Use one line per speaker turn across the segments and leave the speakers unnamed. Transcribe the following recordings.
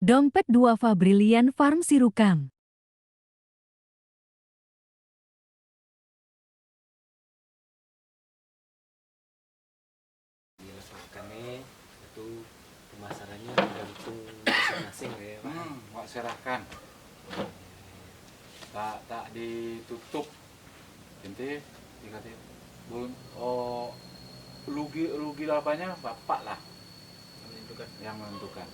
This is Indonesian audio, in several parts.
Dompet duafa Brilliant Farm Sirukang.
Kami itu pemasarannya tergantung masing-masing ya Pak.
Wak serahkan. Tak ditutup. Inti dikatain, Bun, rugi apanya bapak lah yang menentukan.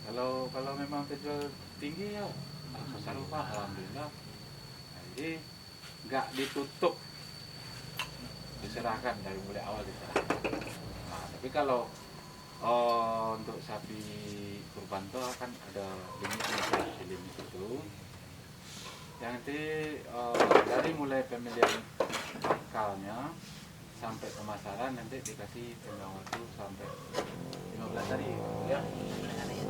Kalau memang terjual tinggi ya alhamdulillah Pak, alhamdulillah. Nah, jadi nggak ditutup, diserahkan dari mulai awal diserahkan. Nah, tapi kalau untuk sapi kurban itu akan ada limitnya, limit itu. Yang nanti dari mulai pemilihan akalnya sampai pemasaran nanti dikasih tenggang waktu sampai 15 hari ya.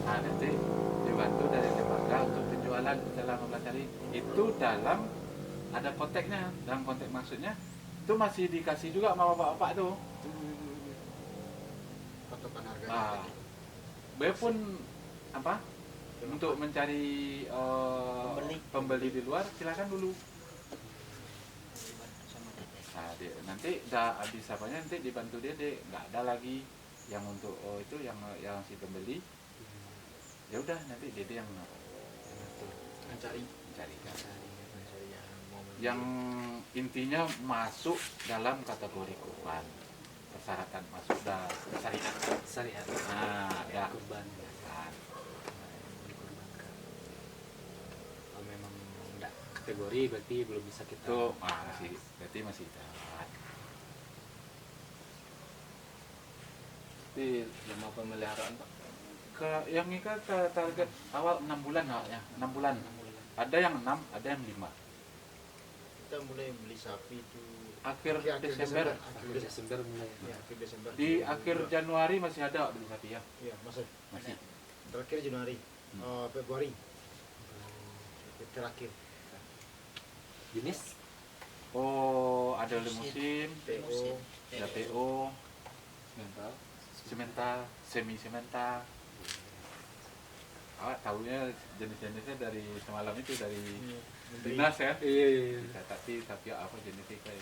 Nah, nanti dibantu dari lembaga untuk penjualan dalam 15 hari itu dalam ada konteksnya, dalam konteks maksudnya itu masih dikasih juga sama bapak-bapak tuh.
Patokan harganya.
Dia pun apa? Untuk mencari pembeli di luar silakan dulu. Nah, nanti udah habis apanya nanti dibantu dia nggak ada lagi yang untuk itu yang si pembeli. Ya udah nanti dia yang mencari yang intinya masuk dalam kategori kurban, persyaratan masuk dah syariat. Nah, ya
kurban kan. Kalau memang enggak kategori berarti belum bisa kita.
Itu berarti masih dapat.
Di lama pemeliharaan Pak.
Yang ini kan target awal 6 bulan awalnya, 6 bulan. Ada yang 6, ada yang 5.
Kita mulai beli sapi itu
Akhir Desember.
Akhir Desember mulai.
Ya, akhir Desember.
Di akhir Januari masih ada beli sapi ya?
Iya, masih. Terakhir Januari, Februari. Terakhir.
Jenis
Ada limusin,
PO,
ada PO,
Mental.
semental, semi semental. Tahunya jenis-jenisnya dari semalam itu dari dinas ya.
iya.
Tapi apa jenisnya kayak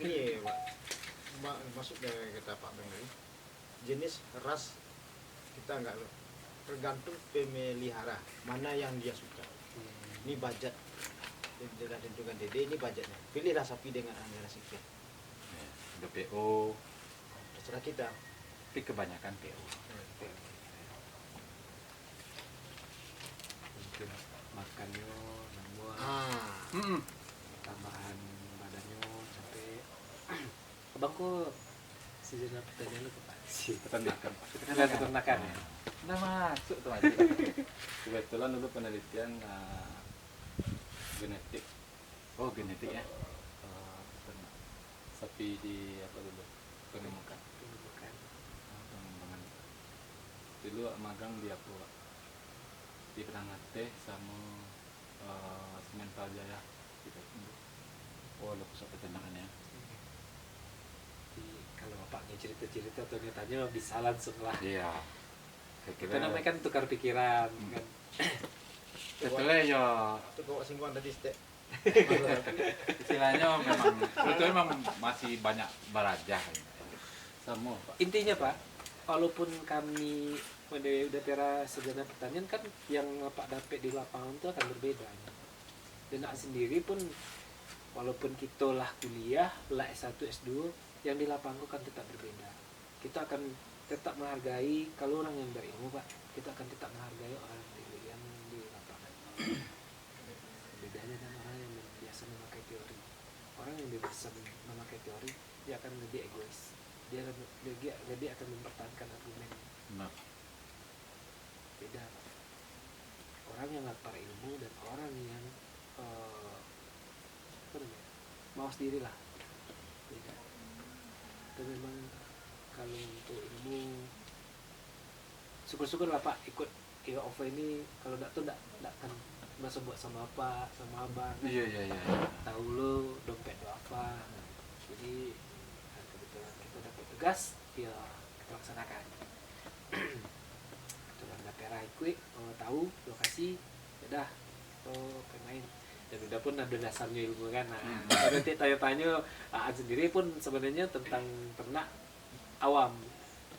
Ini Pak, masuk dari kata Pak Beng tadi. Jenis ras kita enggak tergantung pemelihara mana yang dia suka. Ini budget. Dengan tentukan DD ini budgetnya. Pilihlah sapi dengan anggaran sekian.
ada PO,
Terserah kita.
tapi kebanyakan PO.
Mungkin makannya nambah tambahan badannya sampai abang kok sejenak pertanyaan lu ke Pak sih
Peternakan.
peternakan ya.
Nah masuk tuh aja.
Kebetulan dulu penelitian genetik
Oh genetik ya.
ternak sapi di apa dulu pengemukan
Bukan.
pengembangan dulu magang di apa Pak? Di Penangate sama Semental Jaya gitu.
Lo pusat peternakan ya.
Jadi, kalau bapaknya cerita-cerita atau dia tanya bisa langsung lah.
Iya. Saya
Kita
kira
namanya kan tukar pikiran kan.
sebetulnya ya
Itu bawa singgungan tadi stek.
istilahnya memang sebetulnya memang masih banyak belajar.
Sama Pak.
Intinya Pak, walaupun kami udah tera sarjana pertanian kan yang Pak dapat di lapangan itu akan berbeda. Dan nak sendiri pun walaupun kita lah kuliah, lah S1, S2, yang di lapangan kan tetap berbeda. Kita akan tetap menghargai kalau orang yang berilmu Pak, kita akan tetap menghargai orang yang di lapangan. Bedanya dengan orang yang biasa memakai teori. Orang yang biasa memakai teori, dia akan lebih egois. Dia akan mempertahankan argumen.
Nah,
Beda Pak. Orang yang lapar ilmu dan orang yang mawas diri lah, beda. Dan memang kalau untuk ilmu syukur-syukur lah Pak ikut OVA ini. Kalau enggak tuh enggak akan masa buat sama apa sama abang.
iya.
Tahu lo dompet lo apa. Jadi kebetulan kita dapat tugas ya kita laksanakan. akui tahu lokasi, udah main. Dan udah pun ada dasarnya ilmu kan. Nah, nanti tanya-tanya Aan sendiri pun sebenarnya tentang ternak awam,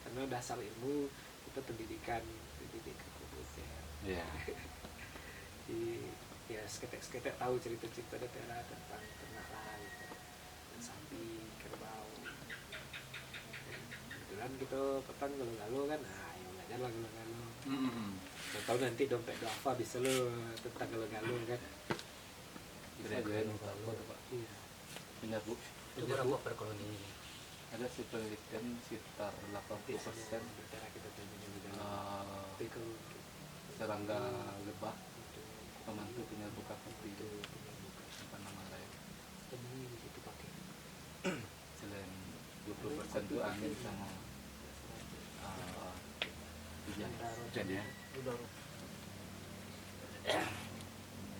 karena dasar ilmu kita pendidikan komputer.
Iya.
Jadi ya seketek tahu cerita-cerita daerah tentang ternak lah gitu. Dan sapi, kerbau. Kebetulan kita petang galau-galau kan, nah ya belajar lah galau-galau. Tahu nanti dompet duafa bisa lo tentang galau-galau kan.
Bisa juga Pak.
Iya.
Benar Bu.
Itu berapa per koloni ini?
Ada sih penelitian sekitar 80%
Daerah kita punya juga.
uh,
Tapi kalau
serangga lebah membantu penyerbukan kopi itu apa nama lain.
ini itu pakai
Selain 20% itu angin sama hujan.
Dan ya.
Udah.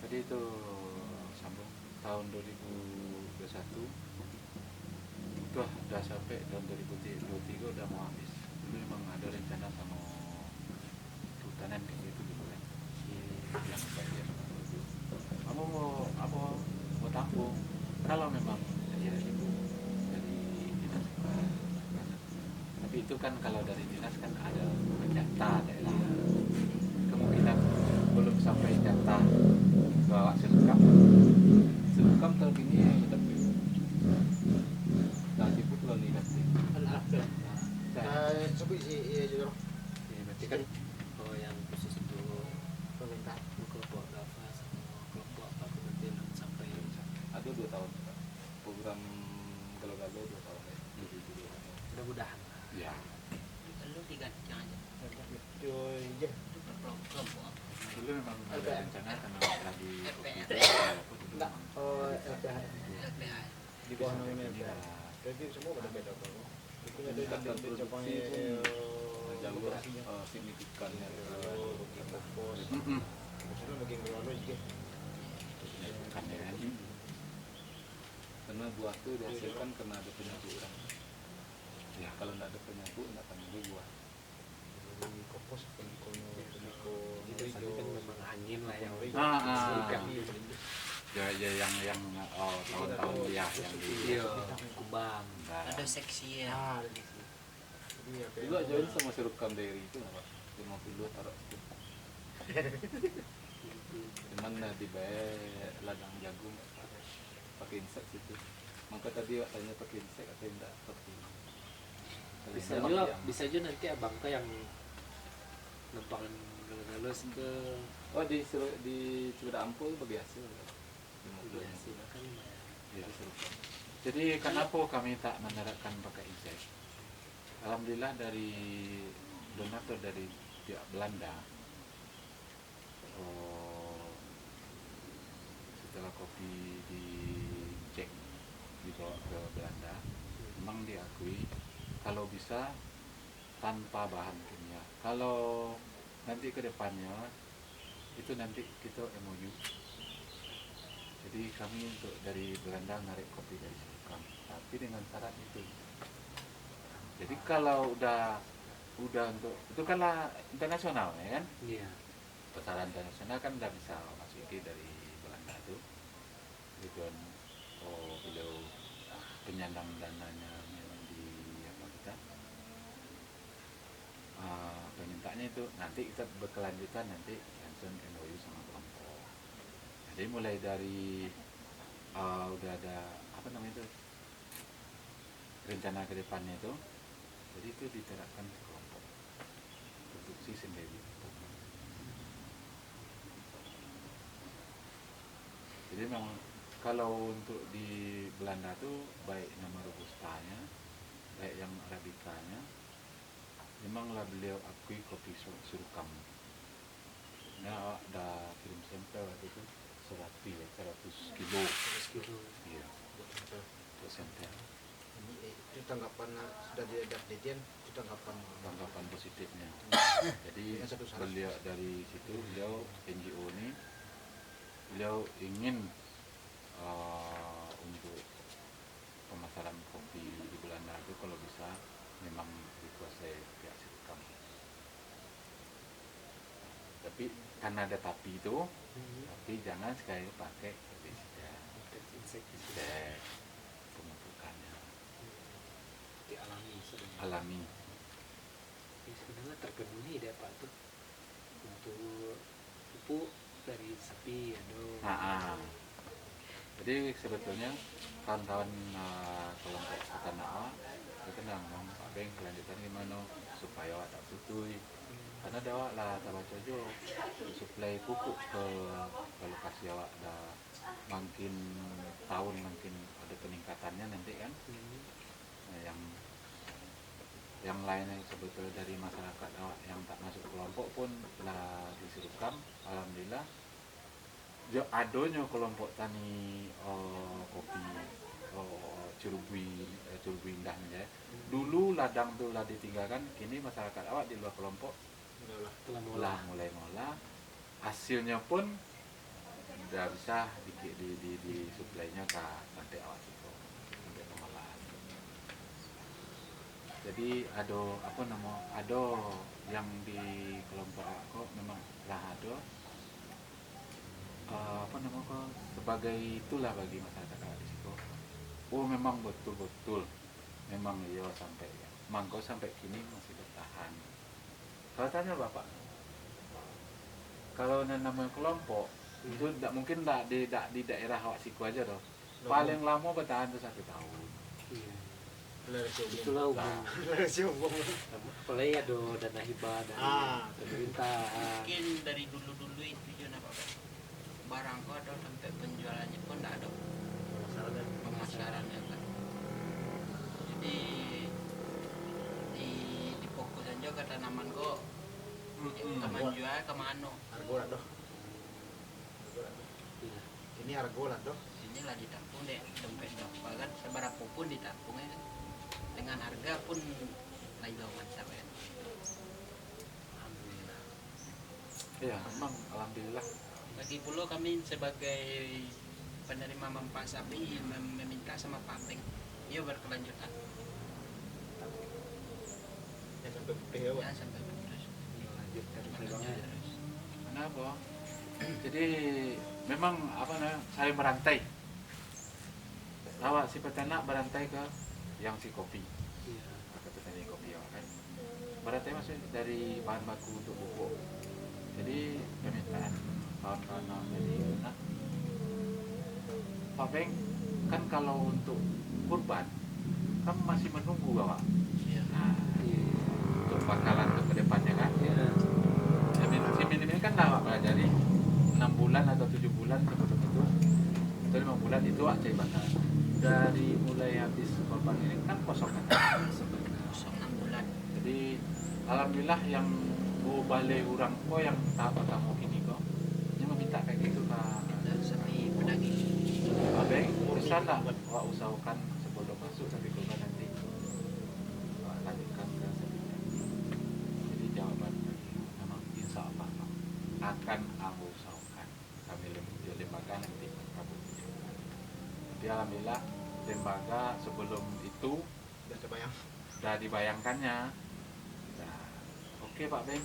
Tadi itu sambung tahun 2021 udah sampai tahun 2023 udah mau habis. Dulu memang ada rencana sama kehutanan kayak gitu kan. Yang bagian kamu mau tampung kalau memang ya itu dari dinas. Tapi itu kan kalau dari dinas kan ada jatah daerah. Kemungkinan belum sampai jatah bawa selengkap tahun ini tapi nanti pun kalau lihat
Al-Afdal. Sebut iya juga.
ya, berarti kan yang khusus untuk pemerintah kelompok Dava sama kelompok apa kemudian sampai
Ada 2 tahun Pak. Program galau-galau 2 tahun ya.
mudah-mudahan
ya
Lu diganti aja.
Itu iya.
Itu per kelompok.
dulu memang ada
LPM.
rencana karena lagi
Enggak. LPH.
LPH.
Di bawah naungan LPH. Jadi semua pada beda kalau. Itu ada di Jepangnya
Jauh signifikan ya.
pos. Itu lagi ngelola juga.
kan ya
Karena buah itu dihasilkan karena ada penyapu orang.
ya
Kalau tidak ada penyapu tidak akan ada buah.
Di kopos penikono
itu tadi kan memang angin lah yang
Ah. ya yang tahun-tahun ya yang di
iya kumbang
Ada seksi ya.
Ah, di situ. Jadi apa
Dulu join sama Sirukam Dairy itu nggak Pak? 50 taruh itu. Cuman dibayar ladang jagung pakai insek situ. Maka tadi tanya pakai insek atau enggak pakai.
bisa juga nanti abang ke yang nempangan galau-galau ke
Oh di Cibeda Ampul biasa. 50
biasa kan
ya. Jadi kenapa kami tak menerapkan pakai insek? Alhamdulillah dari donatur dari pihak Belanda setelah kopi dicek dibawa ke Belanda memang diakui kalau bisa tanpa bahan kimia. Kalau nanti ke depannya itu nanti kita MOU. Jadi kami untuk dari Belanda narik kopi dari Sirukam, tapi dengan syarat itu. Jadi kalau udah untuk itu kan lah internasional ya kan,
iya
pasaran internasional kan udah bisa masuki dari Belanda tuh. Kemudian beliau penyandang dananya memang di apa kita permintaannya itu nanti kita berkelanjutan nanti langsung MOU sama kelompok. Jadi mulai dari udah ada apa namanya itu rencana ke depannya itu, jadi itu diterapkan ke kelompok produksi sendiri. Jadi memang kalau untuk di Belanda tuh baik nama robustanya, baik yang arabikanya, memanglah beliau akui kopi Sirukam. Nah, ada kirim sampel waktu itu 100 kilo. Iya, untuk sampel.
Itu tanggapan sudah diadakan Detian, itu
Tanggapan positifnya. Jadi
Dengan satu syarat.
beliau dari situ beliau NGO ini beliau ingin untuk pemasaran kopi di Belanda itu kalau bisa memang dikuasai pihak Sirukam. tapi karena ada tapi itu, tapi jangan sekali pakai pestisida, pestisida pemupukannya
dialami sebenarnya.
alami.
Ya, sebenarnya terpenuhi deh Pak tuh untuk pupuk dari sapi aduh.
Jadi sebetulnya kawan-kawan kelompok peternak awak itu ngomong Pak Beng kelanjutan gimana supaya awak tak tutui, karena ada awak lah tak baca jo suplai pupuk ke lokasi awak dah makin tahun makin ada peningkatannya nanti kan. Nah, yang lainnya sebetulnya dari masyarakat awak yang tak masuk kelompok pun lah diserukam, alhamdulillah. Jo adonyo kelompok tani kopi Curugui Indah ya. Dulu ladang tuh lah ditinggalkan, kini masyarakat awak di luar kelompok
Telah
mulai ngolah. Hasilnya pun udah bisa di suplainya ke nanti awak itu untuk pengolahan. Jadi ado yang di kelompok aku memang lah ado sebagai itulah bagi masyarakat awak di situ. Oh memang betul-betul memang iya sampai mangko sampai kini masih bertahan. Kalau tanya Bapak, kalau namanya kelompok itu tidak mungkin di daerah awak siku aja doh. Paling lama bertahan tuh 1 tahun.
iya.
Deklarasi umum.
Itulah umum.
Deklarasi umum.
Apalagi ada dana hibah dari pemerintah.
Mungkin dari dulu-dulu itu juga apa barang kok ada sampai penjualannya pun tidak ada pemasarannya kan. Jadi di fokus aja ke tanaman kok. Taman jual ke mana?
Argo lah doh.
Iya.
Ini argo lah doh.
Sini lah ditampung deh, dompet berapa kan seberapa pun ditampungnya kan. Dengan harga pun lain mantap ya.
Alhamdulillah.
Iya, memang alhamdulillah.
Lagi pula kami sebagai penerima manfaat sapi meminta sama Pak Beng, ya berkelanjutan,
Yang sampai putih ya, Pak.
ya sampai putus,
Lanjutkan
berlanjut
memang.
terus.
Kenapa? Jadi memang saya merantai. Awak si peternak berantai ke yang si kopi,
Iya.
ke petani kopi awak kan. Berantai maksudnya dari bahan baku untuk pupuk. Jadi permintaan kawan-kawan awak dari peternak, Pak Beng, kan kalau untuk kurban, kamu masih menunggu awak.
Iya.
Nah,
Iya.
untuk bakalan ke depannya kan.
Iya.
Si minim kan awak pelajari 6 bulan atau 7 bulan sebelum itu atau 5 bulan itu awak cari bakalan. Dari mulai habis korban ini kan kosong kan.
Kosong 6 bulan.
Jadi alhamdulillah yang balik orang kok yang tahap pertama ini kok dia meminta kayak gitu Pak.
Dan sapi pedaging.
Pak Beng, bisa nggak awak usahakan sebelum masuk sapi kurban nanti awak lanjutkan ke sapi pedaging. Jadi jawaban memang insya Allah akan aku usahakan kami lembaga nanti Prabu. Tapi alhamdulillah lembaga sebelum itu
Udah terbayang.
sudah dibayangkannya. Nah, oke Pak Beng,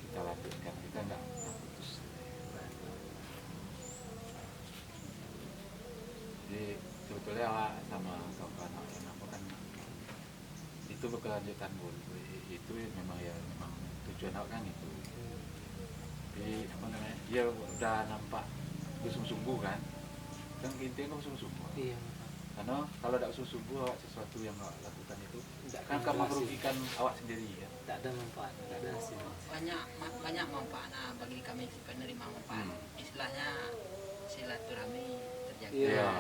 kita lanjutkan, kita nggak putus. Jadi sebetulnya awak sama kawan-kawan kenapa kan itu berkelanjutan dulu. Itu memang tujuan awak kan itu. Jadi dia udah nampak sungguh-sungguh kan. Kan intinya sungguh-sungguh.
Iya.
Karena kalau tidak sungguh awak sesuatu yang awak lakukan itu
Tidak
kan akan
akan
merugikan awak sendiri ya.
Tak ada manfaat, tak ada hasil.
Banyak manfaatnya bagi kami penerima manfaat. Istilahnya silaturahmi terjaga.
Iya.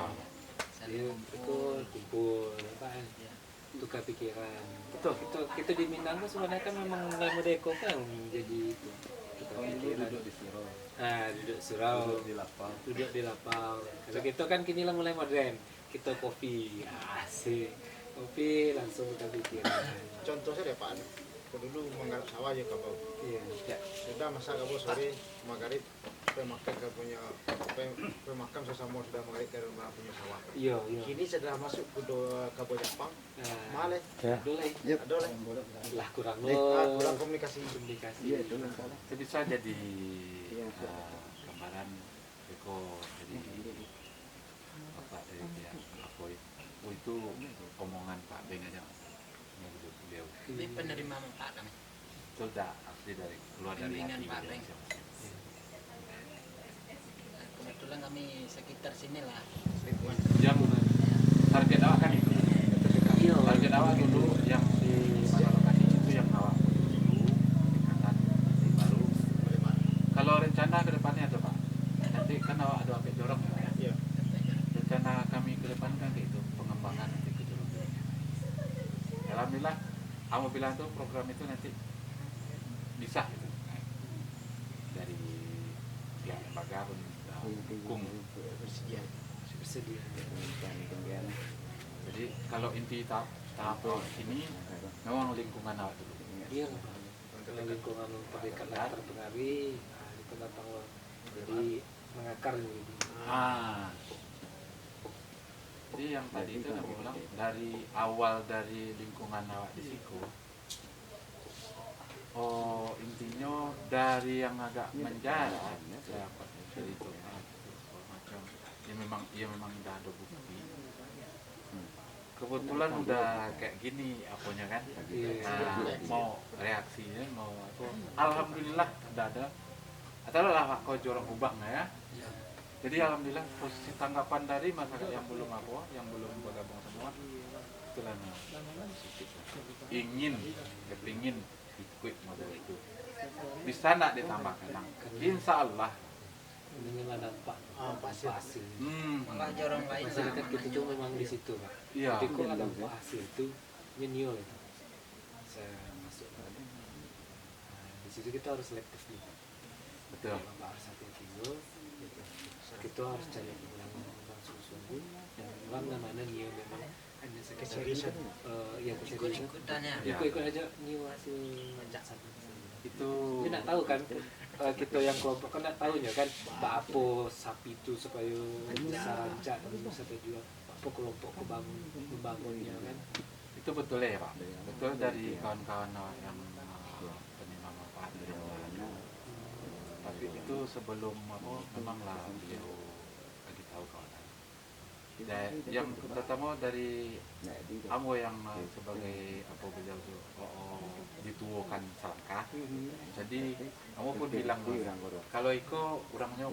Saling
Iya, betul, kumpul, apa kan?
Ya.
Tukar pikiran. Betul, kita di Minang kan sebenarnya kan memang mulai Modeko kan jadi itu. Tukar pikiran.
Duduk di siro,
Duduk surau,
duduk di lapang.
duduk di lapang. Kalau kita kan kini lah mulai modern. Kita kopi, asik. Kopi langsung tukar pikiran.
Contoh saja Pak. Kalau dulu menggarap sawah aja kapau.
Iya.
Sudah masak kapau sore maghrib pemakan ke punya pemakan sesama sudah mengalir ke rumah punya sawah.
Iya, iya.
Kini sudah masuk ke Jepang,
Nah,
malah
boleh.
ada lah.
Lah kurang
Kurang komunikasi.
komunikasi.
Jadi saya jadi gambaran Eko jadi bapak dari pihak Apoy. Oh itu omongan Pak Beng aja mas. Menurut beliau.
Ini penerima manfaat kami.
Itu udah asli dari keluar dari
Bimbingan
hati
Pak
beliau
Beng.
masing-masing.
Kebetulan kami sekitar sini lah.
Yang target awak kan itu.
Iya.
Target awak dulu yang di mana lokasi itu yang awak dulu akan baru. Kalau rencana ke depannya apa Pak? Nanti kan awak ada apa jorong ya?
Iya.
Rencana kami ke depan kan itu pengembangan nanti ke jorong. Alhamdulillah, kamu bilang tuh program itu nanti bisa gitu. Dari pihak lembaga pun dukung
Bersedia.
Bersedia.
Jadi kalau inti tahap awal ini memang lingkungan awak dulu.
Iya. Kalau lingkungan pernikahan terpengaruhi, lingkungan tanggal jadi mengakar gitu.
Jadi yang tadi itu aku bilang dari awal dari lingkungan awak di situ. Oh intinya dari yang agak menjarak dapat dari itu macam ya memang udah ada bukti. Kebetulan udah kayak gini apanya kan. Nah, mau reaksinya mau apa? Alhamdulillah udah ada. Atau lah kau jorong ubah nggak ya? Jadi alhamdulillah posisi tanggapan dari masyarakat yang belum apa, yang belum bergabung semua, itulah positif. Ingin, kepingin ikut model itu. Bisa nak ditambahkan? Insya Allah.
Minimal dampak hasil.
Malah jorong lain
Masyarakat kita tuh memang di situ Pak.
Iya.
Tapi kok ada hasil itu nyeniol itu. Saya masuk ke di situ kita harus selektif juga.
Betul.
Bapak harus hati-hati dulu. Kita harus cari pengulangan yang sungguh-sungguh dan memang mana Nio memang hanya sekedar ya keseriusan.
ikut-ikutannya.
Ya.
Ikut aja Nio hasil satu.
Itu.
Dia nak tahu kan kita yang kelompok kan nak tahunya kan apa sapi itu supaya bisa rancak dan bisa terjual apa kelompok membangunnya kan.
Itu betul ya Pak. Betul dari kawan-kawan yang penerima manfaat dari Malaysia. Tapi itu sebelum apa memanglah beliau bagi tahu kawan. Yang pertama dari kamu yang sebagai apa beliau tuh dituakan selangkah. Jadi kamu pun bilang kalau Iko orangnya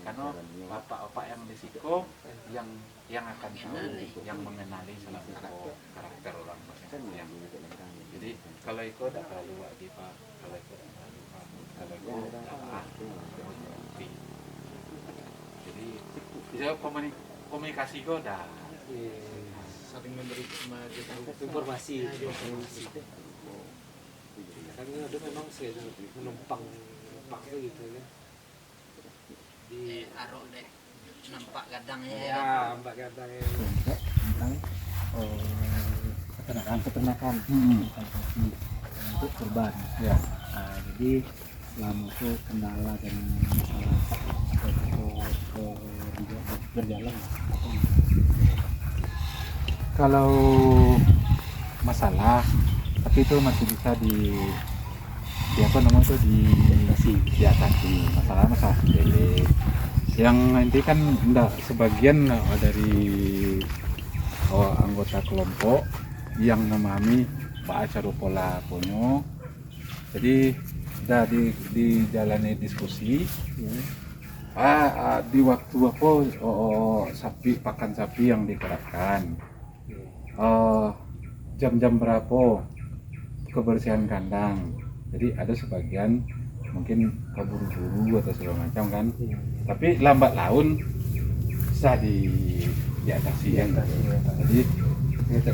karena bapak-bapak yang di Siko yang akan tahu, yang mengenali salah satu karakter orang yang. Jadi kalau Iko tidak terlalu lagi Pak, kalau Iko tidak terlalu Pak, kalau Iko tidak jadi bisa komunikasi kok dah.
Saling memberi
Informasi. Kan ini ada memang sih menumpang tuh gitu kan. Di
Arok deh. Nampak kadangnya ya.
ya mbak katanya
tentang peternakan untuk kurban.
Ya.
Nah, jadi selama itu kendala dan masalah itu berjalan.
Kalau masalah, tapi itu masih bisa di apa namanya itu diatasi masalah sepele. Yang nanti kan enggak sebagian dari anggota kelompok yang memahami Pak Acarupola Ponyo. Jadi sudah dijalani diskusi. Di waktu apa sapi pakan sapi yang dikerahkan, jam-jam berapa kebersihan kandang. Jadi ada sebagian mungkin keburu-buru atau segala macam kan. Tapi lambat laun bisa diatasi kan. Jadi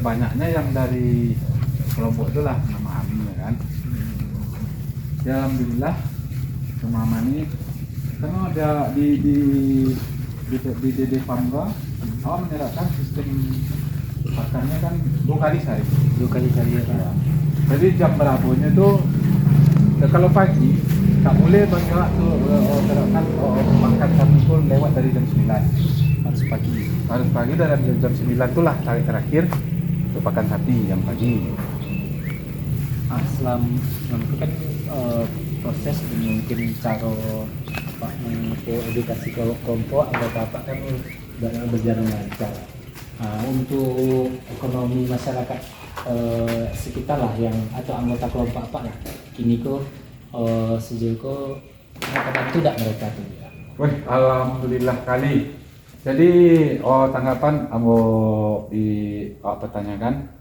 banyaknya yang dari kelompok itulah memahami kan. Ya alhamdulillah memahami karena ada di DD Pangga menerapkan sistem pakannya kan 2 kali sehari
Dua kali ya Pak.
jadi jam berapanya tuh kalau pagi tak boleh banyak tuh kan makan sapi pun lewat dari jam 9
Harus pagi.
harus pagi dari jam 9 itulah tarik terakhir untuk pakan sapi yang pagi.
Selama itu kan proses dan mungkin cara apa edukasi kelompok atau apa kan udah berjalan lancar. Untuk ekonomi masyarakat sekitar lah yang atau anggota kelompok apa lah kini kok sejauh kok itu tidak mereka tuh ya.
Wih, alhamdulillah kali. Jadi tanggapan amo pertanyakan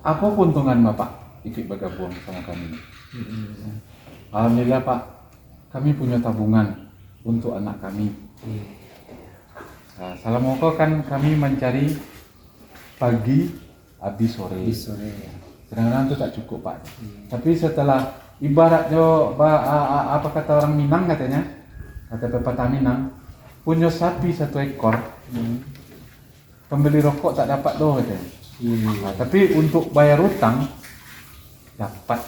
apa keuntungan Bapak ikut bergabung sama kami? Alhamdulillah Pak, kami punya tabungan untuk anak kami. Nah, Salamoko kan kami mencari pagi habis sore. Kadang-kadang itu tak cukup Pak. Tapi setelah ibaratnya apa kata orang Minang katanya, kata pepatah Minang, punya sapi 1 ekor, pembeli rokok tak dapat doh katanya. Nah, tapi untuk bayar utang dapat.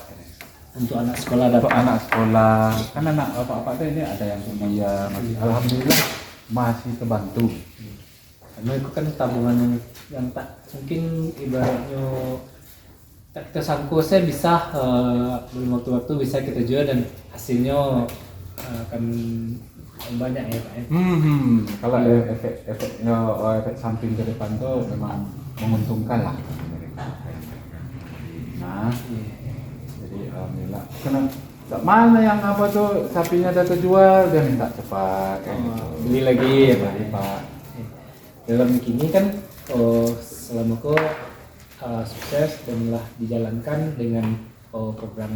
Untuk anak sekolah
Untuk
dapat.
anak sekolah, kan anak bapak-bapak ini ada yang kuliah, masih alhamdulillah masih terbantu.
Karena itu kan tabungan yang tak mungkin ibaratnya tak kita sangko saya bisa belum waktu-waktu bisa kita jual dan hasilnya akan banyak ya Pak ya.
Kalau efek samping ke depan tuh memang menguntungkan lah. Nah, jadi alhamdulillah. Kenapa? Mana yang apa tuh sapinya udah terjual dia minta cepat kayak gitu.
Beli lagi ya Pak.
Beli, Pak.
Dalam kini kan selama kok sukses dan telah dijalankan dengan program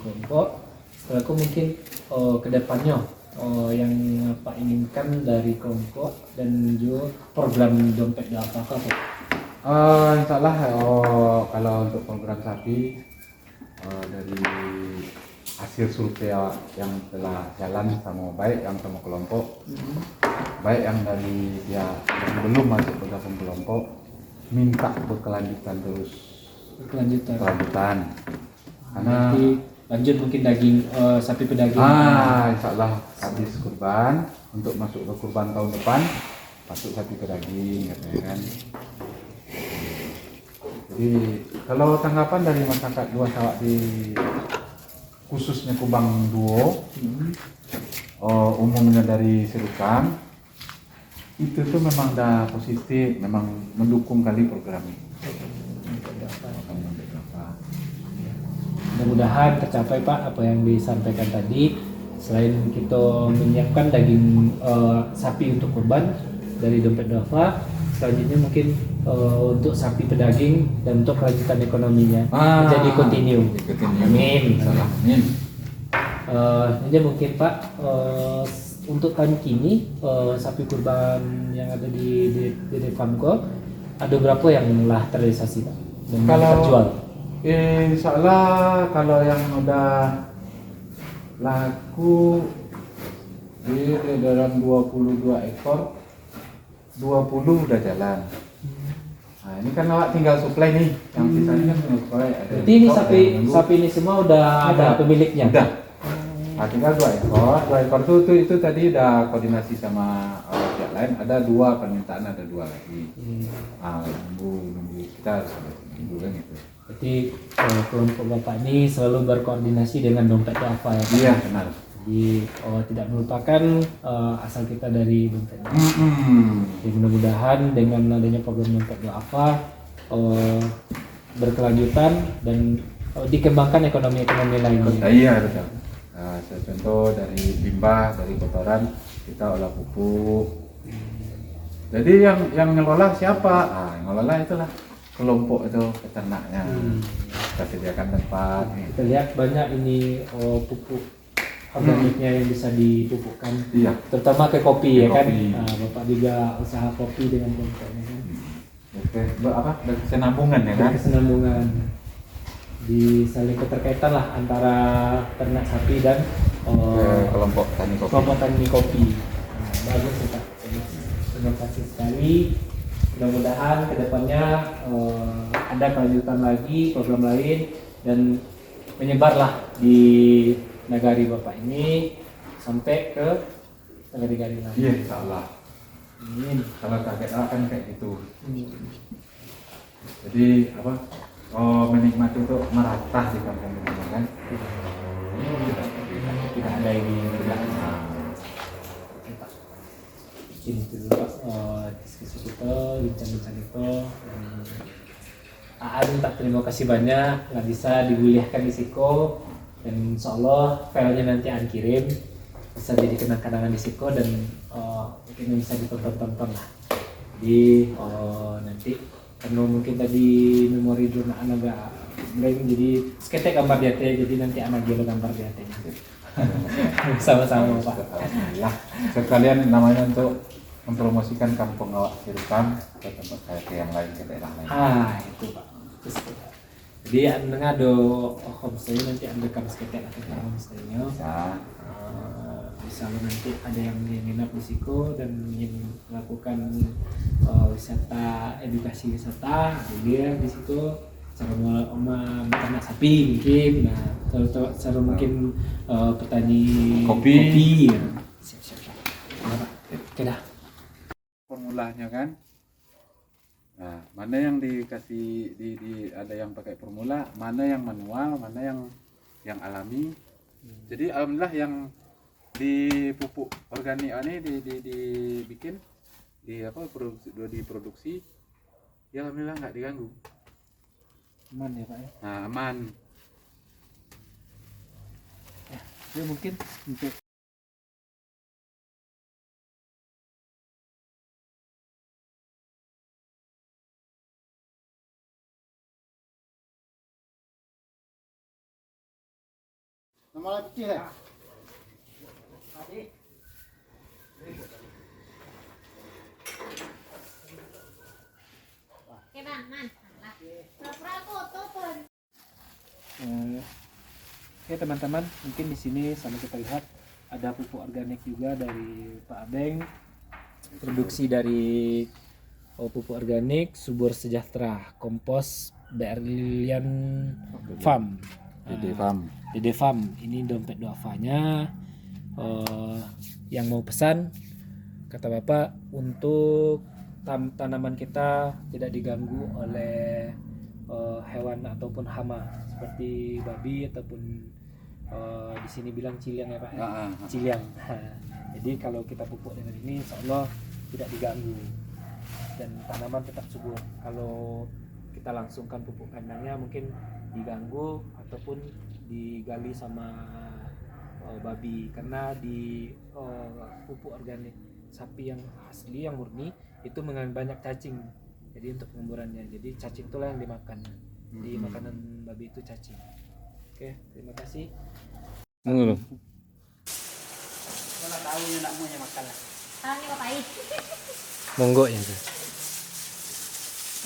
kelompok, setelah aku mungkin kedepannya yang Pak inginkan dari kelompok dan juga program dompet apakah Pak?
Insya Allah kalau untuk program sapi dari hasil survei yang telah jalan sama baik yang sama kelompok, baik yang dari yang belum masuk bergabung kelompok minta berkelanjutan terus. Berkelanjutan. Karena
Nanti lanjut mungkin daging sapi pedaging.
Insya Allah habis kurban untuk masuk ke kurban tahun depan masuk sapi pedaging katanya kan. Jadi kalau tanggapan dari masyarakat Dua Sawak di khususnya Kubang Duo, umumnya dari Serukam, itu tuh memang dah positif, memang mendukung kali program ini.
Mudah-mudahan tercapai Pak apa yang disampaikan tadi. Selain kita menyiapkan daging sapi untuk kurban dari dompet Dava, selanjutnya mungkin untuk sapi pedaging dan untuk kelanjutan ekonominya menjadi continue. Amin.
Amin.
Jadi mungkin Pak untuk tahun kini sapi kurban yang ada di Farmco ada berapa yang telah terrealisasi Pak dan terjual?
Insya Allah kalau yang udah laku di dalam 22 ekor 20 udah jalan. Nah ini kan awak tinggal supply nih, yang sisanya kan supply ada.
Jadi ini sapi ini semua udah ada pemiliknya.
Udah. Nah, tinggal 2 ekor itu tadi udah koordinasi sama pihak lain. Ada 2 permintaan, ada 2 lagi. Nunggu kita harus nunggu kan gitu.
Jadi kelompok Bapak ini selalu berkoordinasi dengan dompet Dava ya Pak?
Iya benar.
Jadi tidak melupakan asal kita dari dompet Dava. Jadi mudah-mudahan dengan adanya program dompet Dava berkelanjutan dan dikembangkan ekonomi lain.
Iya betul. Contoh dari limbah, dari kotoran kita olah pupuk. Jadi yang ngelola siapa? Yang ngelola itulah kelompok itu peternaknya. Kita sediakan tempat.
Kita lihat banyak ini pupuk organiknya yang bisa dipupukkan.
Iya.
Terutama ke kopi ya kan.
Kopi.
Bapak juga usaha kopi dengan kelompoknya kan.
Oke, kesenambungan ya kan?
Kesenambungan. Di saling keterkaitan lah antara ternak sapi dan
kelompok tani kopi.
kelompok tani kopi. Bagus ya Pak. Terima kasih sekali. Mudah-mudahan kedepannya ada kelanjutan lagi program lain dan menyebarlah di negari Bapak ini sampai ke negari-negari lain.
Iya, insya Allah.
Amin.
Kalau target A kan kayak gitu.
Hmm.
Jadi apa? Oh, menikmati itu merata di kampung kita kan.
Tidak ada yang dikerjakan. Oke, Pak. Ini dulu Pak, diskusi kita, bincang-bincang kita. Aan tak terima kasih banyak nggak bisa dikuliahkan di Siko, dan insya Allah filenya nanti Aan kirim bisa jadi kenang-kenangan di Siko, dan mungkin bisa ditonton-tonton lah. Jadi nanti karena mungkin tadi memori dulu anak agak blank, jadi seketek gambar dia teh, jadi nanti anak gelo gambar dia teh. Sama-sama Pak.
Alhamdulillah. Sekalian namanya untuk mempromosikan kampung awak Sirukam ke tempat ke yang lain, ke daerah lain.
Itu Pak. Terus, jadi anda ada homestay, nanti anda rekam seketek atau homestaynya. Bisa nanti ada yang nginap di Siko dan ingin melakukan wisata, edukasi wisata, dia di situ cara memakan sapi mungkin, nah cara mungkin petani kopi ya. Siap. Oke dah.
Formulanya kan. Nah, mana yang dikasih ada yang pakai formula, mana yang manual, mana yang alami. Jadi alhamdulillah yang di pupuk organik ini dibikin diproduksi ya alhamdulillah nggak diganggu.
Aman ya Pak ya.
Nah, aman.
Ya mungkin untuk
Nama putih lah.
Oke bang, man. Pura-pura foto pun.
Oke teman-teman, mungkin di sini sama kita lihat ada pupuk organik juga dari Pak Abeng, produksi dari pupuk organik Subur Sejahtera, kompos Berlian Farm. Dede Farm. Ini dompet duafanya. Yang mau pesan, kata Bapak, untuk tanaman kita tidak diganggu oleh hewan ataupun hama seperti babi ataupun di sini bilang ciliang ya Pak ya? Ciliang. Jadi kalau kita pupuk dengan ini insya Allah tidak diganggu dan tanaman tetap subur. Kalau kita langsungkan pupuk kandangnya mungkin diganggu ataupun digali sama babi, karena di pupuk organik sapi yang asli yang murni itu mengandung banyak cacing, jadi untuk pemburuannya, jadi cacing itulah yang dimakan, jadi makanan babi itu cacing. Oke, terima kasih.
Kalau tahu nak mau makan lah. Tahu ni papai.
Monggo ya tuh.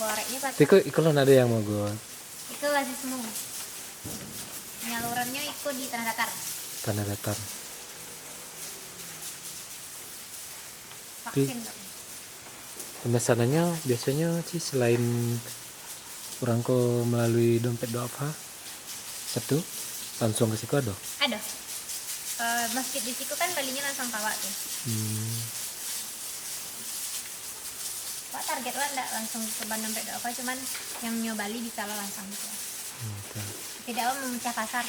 Boreknya pak.
Kalau ada yang monggo.
Itu masih semua. Penyalurannya ikut di tanah datar.
Tanah datar.
Vaksin.
Pemesanannya biasanya sih selain orang ko melalui dompet doa apa satu langsung ke situ ada.
Ada. Masjid di situ kan balinya langsung bawa tuh. Pak target lah enggak langsung ke dompet doa apa, cuman yang nyoba Bali bisa lah langsung gitu. Tidak memecah pasar.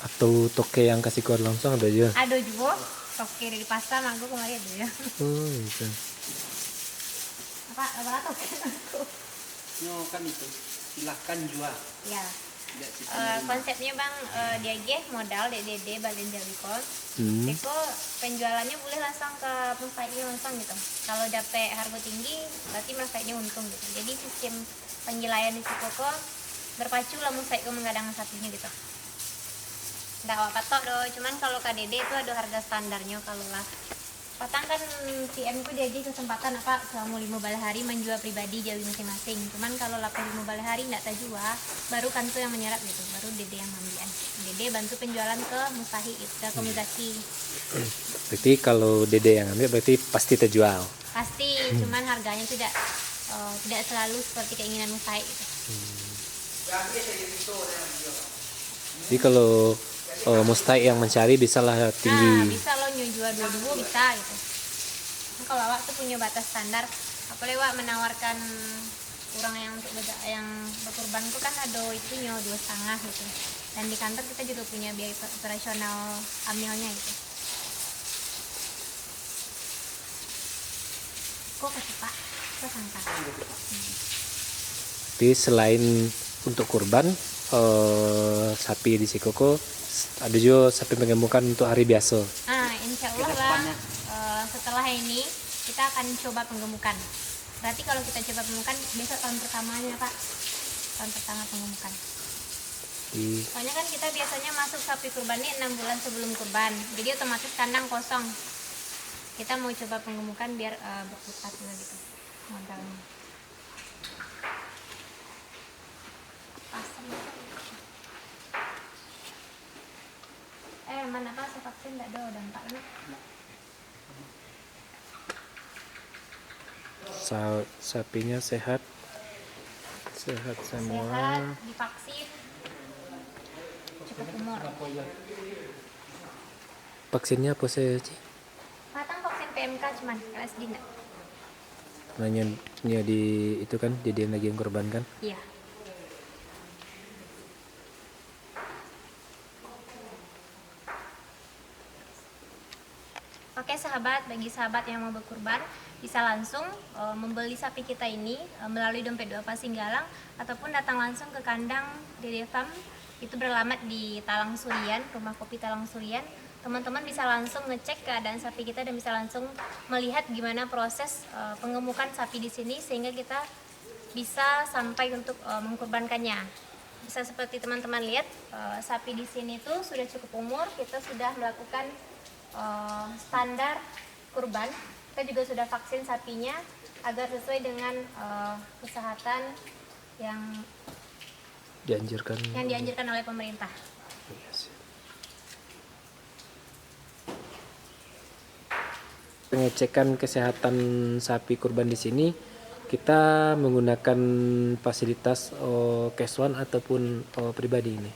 Atau toke yang kasih kode langsung ada aja.
Ada juga toke dari pasar, aku kemarin ada ya.
Oh gitu.
Apa toke aku?
No kan itu silahkan jual.
Ya. Konsepnya bang, dia modal DDD Balen Jawikon. Eko penjualannya boleh langsung ke musaiknya langsung gitu. Kalau dapat harga tinggi, berarti musaiknya untung gitu. Jadi sistem penilaian di situ berpacu lah musaik menggadang sapinya gitu. Nggak apa tok doh, cuman kalau KDD itu ada harga standarnya. Kalau lah patang kan CM ku dia aja kesempatan apa selama 5 bala hari menjual pribadi jawi masing-masing. Cuman kalau 5 bala hari nggak terjual, baru kan tuh yang menyerap gitu, baru Dede yang ambilan. Dede bantu penjualan ke mustahi, ke komunikasi.
Berarti kalau Dede yang ambil berarti pasti terjual.
Pasti, cuman harganya tidak selalu seperti keinginan mustahi gitu.
Jadi kalau mustahik yang mencari bisalah
Nah,
tinggi.
bisa lo jual 22 bisa gitu. Nah, kalau awak tuh punya batas standar, apalagi awak menawarkan orang yang untuk yang berkurban tuh kan ada itunya 2,5 gitu. Dan di kantor kita juga punya biaya operasional amilnya gitu. Kok kasih Pak? Kok sangka?
Tapi selain untuk kurban, sapi di Sikoko ada juga sapi mengembukan untuk hari biasa.
Nah, insya Allah lah setelah ini kita akan coba penggemukan. Berarti kalau kita coba penggemukan besok tahun pertamanya Pak, tahun pertama penggemukan. Soalnya kan kita biasanya masuk sapi kurban ini 6 bulan sebelum kurban, jadi otomatis kandang kosong. Kita mau coba penggemukan biar berputar juga gitu modalnya. Mana Pak, saya vaksin enggak ada dampak nak.
Sapinya sehat semua.
Sehat, divaksin, cukup umur.
Vaksinnya apa sih, Ci?
Patang vaksin PMK cuman, LSD enggak?
Nanya di itu kan, jadian lagi yang korban kan?
Iya. Oke sahabat, bagi sahabat yang mau berkurban bisa langsung membeli sapi kita ini melalui Dompet Duafa Singgalang ataupun datang langsung ke kandang Dede Farm. Itu beralamat di Talang Surian, Rumah Kopi Talang Surian. Teman-teman bisa langsung ngecek keadaan sapi kita dan bisa langsung melihat gimana proses pengemukan sapi di sini sehingga kita bisa sampai untuk mengkurbankannya. Bisa seperti teman-teman lihat, sapi di sini tuh sudah cukup umur, kita sudah melakukan standar kurban. Kita juga sudah vaksin sapinya agar sesuai dengan kesehatan yang dianjurkan oleh pemerintah.
Pengecekan kesehatan sapi kurban di sini kita menggunakan fasilitas Cash One ataupun pribadi ini.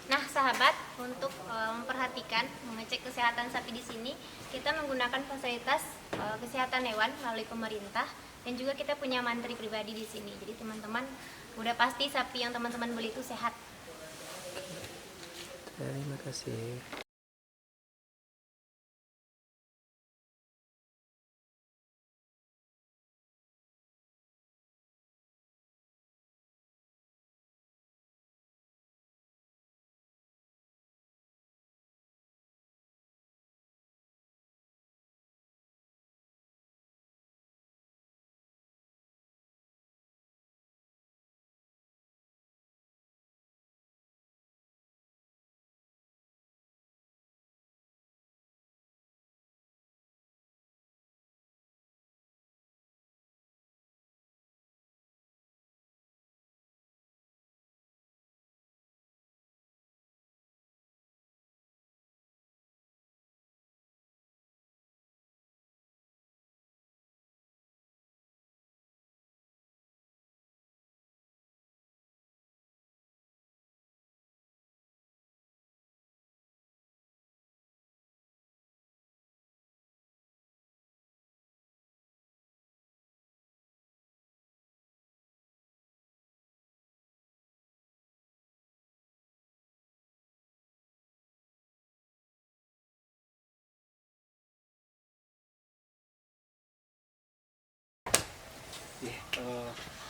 Nah, sahabat, untuk memperhatikan mengecek kesehatan sapi di sini, kita menggunakan fasilitas kesehatan hewan melalui pemerintah dan juga kita punya mantri pribadi di sini. Jadi teman-teman udah pasti sapi yang teman-teman beli itu sehat.
Terima kasih.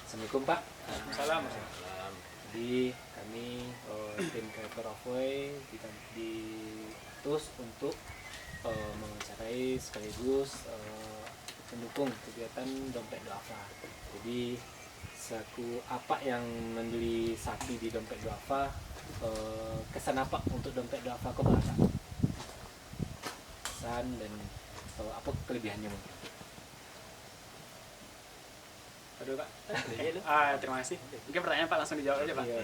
Assalamualaikum Pak.
Salam.
Jadi kami tim Creator of Way diutus untuk mewawancarai sekaligus mendukung kegiatan Dompet Duafa. Jadi selaku apa yang membeli sapi di Dompet Duafa, kesan apa untuk Dompet Duafa ke Barat? Kesan dan apa kelebihannya mungkin?
Aduh Pak, terima kasih. Mungkin pertanyaan Pak langsung dijawab aja Pak.
Iya.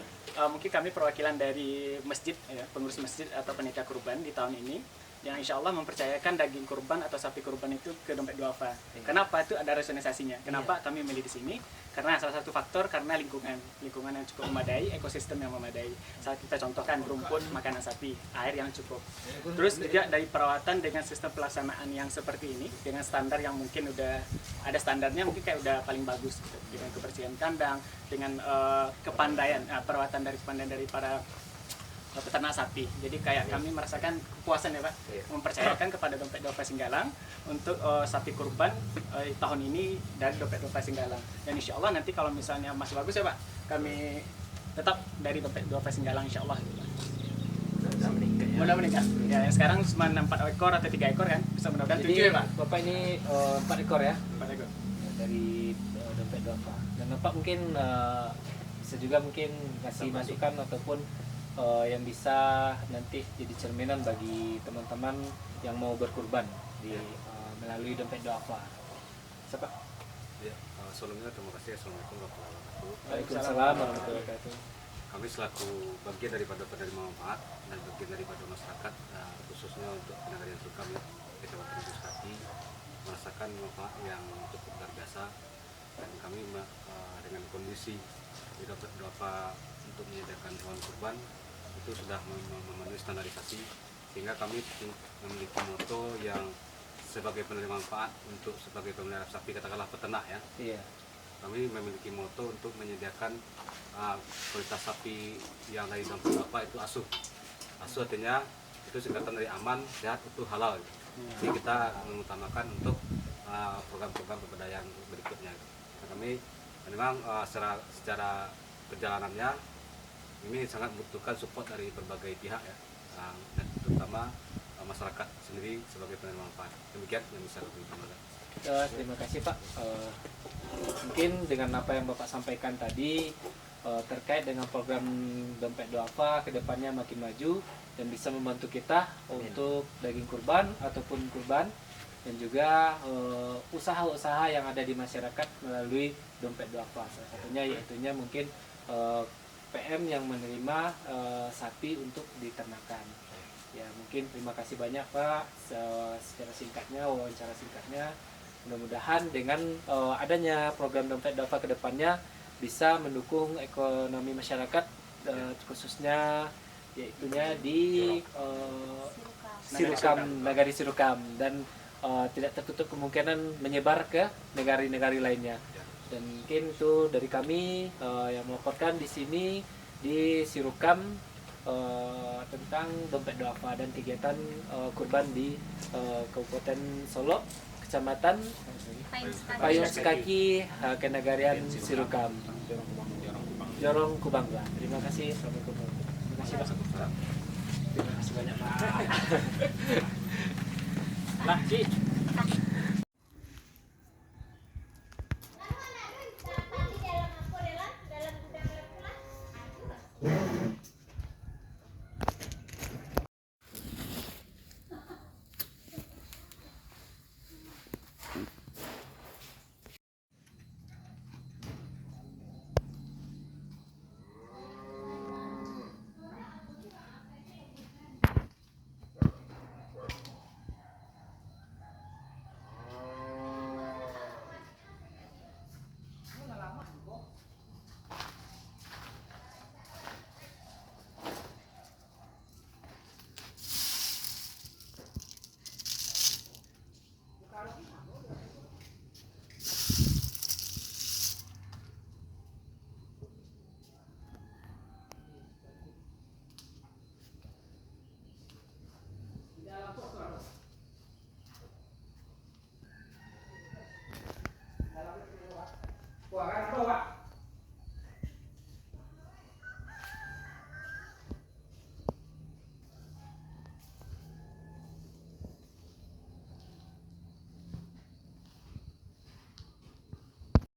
Mungkin kami perwakilan dari masjid, ya, pengurus masjid atau panitia kurban di tahun ini yang insya Allah mempercayakan daging kurban atau sapi kurban itu ke Dompet Duafa. Kenapa itu ada resonisasinya? Kenapa kami milih di sini? Karena salah satu faktor karena lingkungan yang cukup memadai, ekosistem yang memadai. Saat kita contohkan rumput, makanan sapi, air yang cukup. Terus juga dari perawatan dengan sistem pelaksanaan yang seperti ini, dengan standar yang mungkin udah ada standarnya, mungkin kayak udah paling bagus gitu. Dengan kebersihan kandang, dengan kepandaian, perawatan dari para peternak sapi. Jadi kayak kami merasakan kepuasan ya Pak, mempercayakan kepada Dompet Duafa Singgalang untuk sapi kurban tahun ini dari Dompet Duafa Singgalang. Dan insya Allah nanti kalau misalnya masih bagus ya Pak, kami tetap dari Dompet Duafa Singgalang insya Allah. Mudah meningkat. Ya sekarang cuma 4 ekor atau 3 ekor kan, bisa mudah-mudahan 7 ya Pak.
Bapak ini 4 ekor ya?
4 ekor.
Dari Dompet Duafa. Dan Bapak mungkin bisa juga mungkin kasih masukan ataupun yang bisa nanti jadi cerminan bagi teman-teman yang mau berkurban di melalui Dompet Duafa. Siapa?
Ya, sebelumnya terima kasih. Assalamualaikum warahmatullahi wabarakatuh.
Waalaikumsalam warahmatullahi wabarakatuh.
Kami selaku bagian daripada penerima manfaat dan bagian daripada masyarakat, khususnya untuk Nagari Sirukam ya, Kecamatan Busati, merasakan manfaat yang cukup luar biasa, dan kami dengan kondisi di Dompet Duafa untuk menyediakan hewan kurban itu sudah memenuhi standarisasi, sehingga kami memiliki moto yang sebagai penerima manfaat untuk sebagai pemelihara sapi, katakanlah peternak ya.
Iya.
Kami memiliki moto untuk menyediakan kualitas sapi yang dari Dompet Duafa itu asuh. Asuh artinya itu singkatan dari aman, sehat, utuh, halal. Jadi kita mengutamakan untuk program-program pemberdayaan berikutnya. Nah, kami memang secara perjalanannya ini sangat membutuhkan support dari berbagai pihak ya, dan terutama masyarakat sendiri sebagai penerima manfaat. Demikian yang bisa kami sampaikan.
Terima kasih Pak. Mungkin dengan apa yang Bapak sampaikan tadi terkait dengan program Dompet Duafa kedepannya makin maju dan bisa membantu kita untuk daging kurban ataupun kurban, dan juga usaha-usaha yang ada di masyarakat melalui Dompet Duafa. Salah satunya yaitunya mungkin PM yang menerima sapi untuk diternakan. Ya mungkin terima kasih banyak Pak secara singkatnya, wawancara singkatnya. Mudah-mudahan dengan adanya program Dompet Duafa kedepannya bisa mendukung ekonomi masyarakat, khususnya yaitunya di Sirukam, Nagari Sirukam, dan tidak tertutup kemungkinan menyebar ke negara-negara lainnya. Dan mungkin itu dari kami yang melaporkan di sini di Sirukam tentang Dompet Duafa dan kegiatan kurban di Kabupaten Solok, Kecamatan Payung Sekaki, Kenagarian Sirukam, Jorong Kubangla. Terima kasih. Assalamualaikum. Terima kasih Pak. Terima kasih banyak Pak.
Lah, Ci.